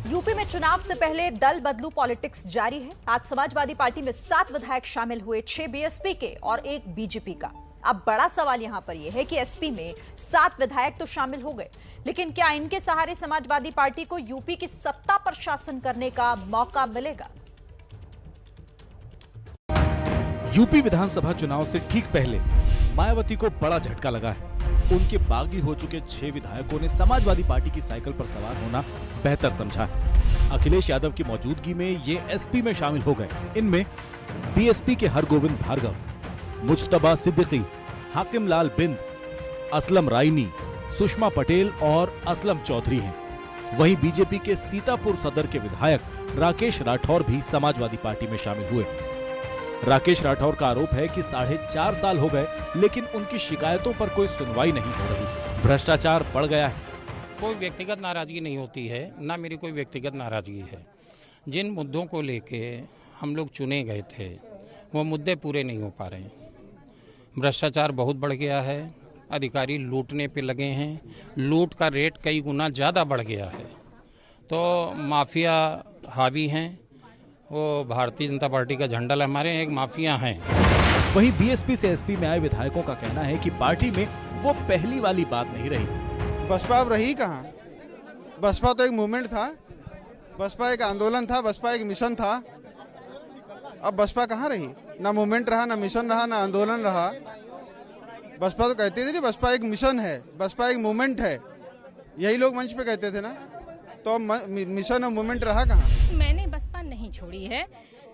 UP में चुनाव से पहले दल बदलू पॉलिटिक्स जारी है। आज समाजवादी पार्टी में 7 विधायक शामिल हुए, 6 बीएसपी के और 1 बीजेपी का। अब बड़ा सवाल यहां पर यह है कि एसपी में 7 विधायक तो शामिल हो गए, लेकिन क्या इनके सहारे समाजवादी पार्टी को यूपी की सत्ता पर शासन करने का मौका मिलेगा? यूपी विधानसभा चुनाव से ठीक पहले मायावती को बड़ा झटका लगा है। उनके बागी हो चुके 6 विधायकों ने समाजवादी पार्टी की साइकिल पर सवार होना बेहतर समझा है। अखिलेश यादव की मौजूदगी में ये एसपी में शामिल हो गए। इनमें बीएसपी के हरगोविंद भार्गव, मुज्तबा सिद्दीकी, हाकिम लाल बिंद, असलम राइनी, सुषमा पटेल और असलम चौधरी हैं। वहीं बीजेपी के सीतापुर सदर के विधायक राकेश राठौर भी समाजवादी पार्टी में शामिल हुए। राकेश राठौर का आरोप है कि 4.5 साल हो गए, लेकिन उनकी शिकायतों पर कोई सुनवाई नहीं हो रही। भ्रष्टाचार बढ़ गया है। कोई व्यक्तिगत नाराजगी नहीं होती है, ना मेरी कोई व्यक्तिगत नाराजगी है। जिन मुद्दों को लेके हम लोग चुने गए थे वो मुद्दे पूरे नहीं हो पा रहे हैं। भ्रष्टाचार बहुत बढ़ गया है, अधिकारी लूटने पे लगे हैं, लूट का रेट कई गुना ज़्यादा बढ़ गया है। तो माफिया हावी हैं, वो भारतीय जनता पार्टी का झंडा हमारे एक माफिया हैं। वहीं बीएसपी से एसपी में आए विधायकों का कहना है कि पार्टी में वो पहली वाली बात नहीं रही। बसपा अब रही कहाँ? बसपा तो एक मूवमेंट था, बसपा एक आंदोलन था, बसपा एक मिशन था। अब बसपा कहाँ रही? ना मूवमेंट रहा, ना मिशन रहा, ना आंदोलन रहा। बसपा तो कहते थे ना बसपा एक मिशन है, बसपा एक मूवमेंट है, यही लोग मंच पे कहते थे ना। तो मिशन और मूवमेंट रहा कहाँ? मैंने बसपा नहीं छोड़ी है।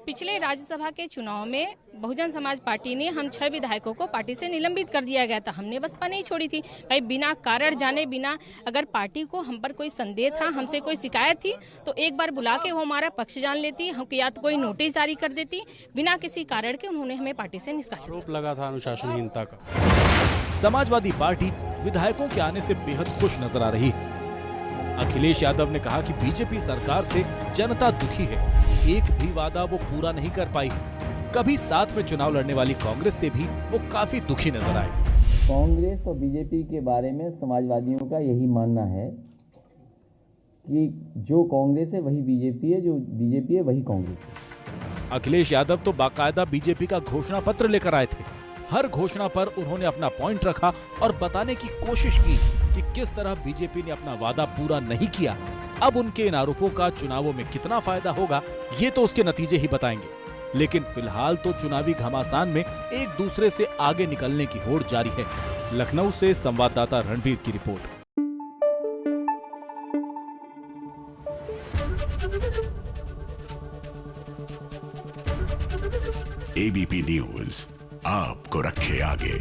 पिछले राज्यसभा के चुनाव में बहुजन समाज पार्टी ने हम 6 विधायकों को पार्टी से निलंबित कर दिया गया था। हमने बसपा नहीं छोड़ी थी भाई, बिना कारण जाने बिना। अगर पार्टी को हम पर कोई संदेह था, हमसे कोई शिकायत थी, तो एक बार बुला के वो हमारा पक्ष जान लेती, हम या तो कोई नोटिस जारी कर देती। बिना किसी कारण के उन्होंने हमें पार्टी से निष्कासित। आरोप लगा था अनुशासनहीनता का। समाजवादी पार्टी विधायकों के आने से बेहद खुश नजर आ रही है। अखिलेश यादव ने कहा कि बीजेपी सरकार से जनता दुखी है, एक भी वादा वो पूरा नहीं कर पाई। कभी साथ में चुनाव लड़ने वाली कांग्रेस से भी वो काफी दुखी नजर आए। कांग्रेस और बीजेपी के बारे में समाजवादियों का यही मानना है कि जो कांग्रेस है वही बीजेपी है, जो बीजेपी है वही कांग्रेस है। अखिलेश यादव तो बाकायदा बीजेपी का घोषणा पत्र लेकर आए थे। हर घोषणा पर उन्होंने अपना पॉइंट रखा और बताने की कोशिश की कि किस तरह बीजेपी ने अपना वादा पूरा नहीं किया। अब उनके इन आरोपों का चुनावों में कितना फायदा होगा, ये तो उसके नतीजे ही बताएंगे। लेकिन फिलहाल तो चुनावी घमासान में एक दूसरे से आगे निकलने की होड़ जारी है। लखनऊ से संवाददाता रणवीर की रिपोर्ट। एबीपी न्यूज आपको रखे आगे।